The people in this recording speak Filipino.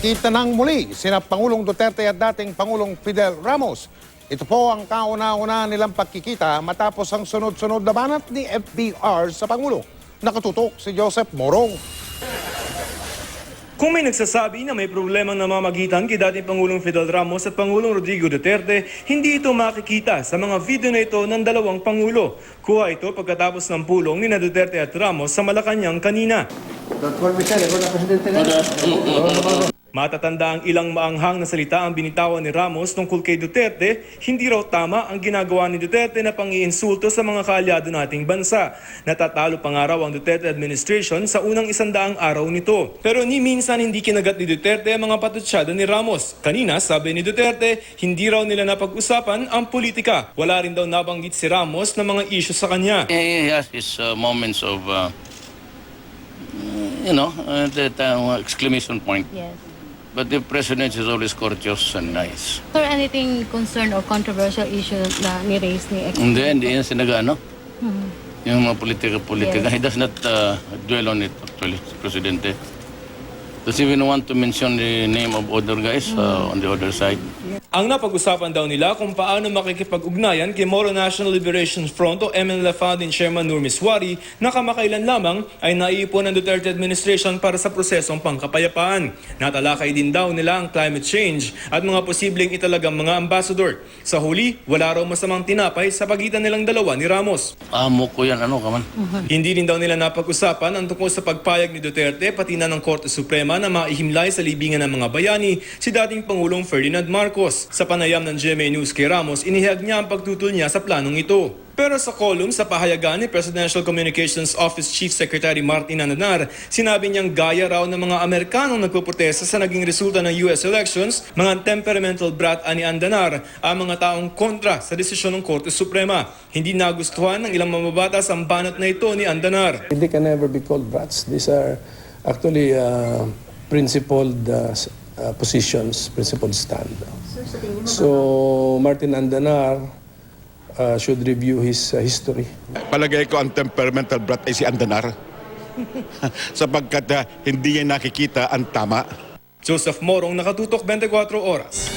Nagkita ng muli sina Pangulong Duterte at dating Pangulong Fidel Ramos. Ito po ang kauna-una nilang pagkikita matapos ang sunod-sunod na banat ni FBR sa Pangulo. Nakatutok si Joseph Morong. Kung may nagsasabi na may problemang namamagitan kay dating Pangulong Fidel Ramos at Pangulong Rodrigo Duterte, hindi ito makikita sa mga video na ito ng dalawang Pangulo. Kuha ito pagkatapos ng pulong ni Duterte at Ramos sa Malacanang kanina. Matatanda ang ilang maanghang na salita ang binitawan ni Ramos tungkol kay Duterte, hindi raw tama ang ginagawa ni Duterte na pang-iinsulto sa mga kaalyado nating bansa. Natatalo pa nga raw ang Duterte administration sa unang 100 araw nito. Pero ni minsan hindi kinagat ni Duterte ang mga patutsyada ni Ramos. Kanina sabi ni Duterte, hindi raw nila napag-usapan ang politika. Wala rin daw nabanggit si Ramos na mga issue sa kanya. He has his moments of, exclamation point. Yes. But the president is always courteous and nice. Or anything concern or controversial issue na ni-raise ni ex? Hindi yan sinaga, Yung mga politika. Yes. He does not dwell on it, actually, Presidente. Does he even want to mention the name of other guys on the other side? Ang napag-usapan daw nila kung paano makikipag-ugnayan kay Moro National Liberation Front o MNLF Founding Chairman Nur Miswari na kamakailan lamang ay naiipon ng Duterte administration para sa prosesong pangkapayapaan. Natalakay din daw nila ang climate change at mga posibleng italagang mga ambassador. Sa huli, wala raw masamang tinapay sa pagitan nilang dalawa ni Ramos. Amo ko yan, kaman? Hindi din daw nila napag-usapan ang tungkol sa pagpayag ni Duterte pati na ng Korte Suprema na maihimlay sa libingan ng mga bayani si dating Pangulong Ferdinand Marcos. Sa panayam ng GMA News kay Ramos, inihayag niya ang pagtutol niya sa planong ito. Pero sa column sa pahayagan ni Presidential Communications Office Chief Secretary Martin Andanar, sinabi niyang gaya raw ng mga Amerikanong nagpoprotesta sa naging resulta ng US elections, mga temperamental brat ani Andanar ang mga taong kontra sa desisyon ng Korte Suprema. Hindi nagustuhan ng ilang mamabatas ang banat na ito ni Andanar. They can never be called brats. These are actually principled positions, principled stand. So Martin Andanar should review his history. Palagay ko ang temperamental brat ay si Andanar sapagkat hindi niya nakikita ang tama. Joseph Morong, Nakatutok, 24 Oras.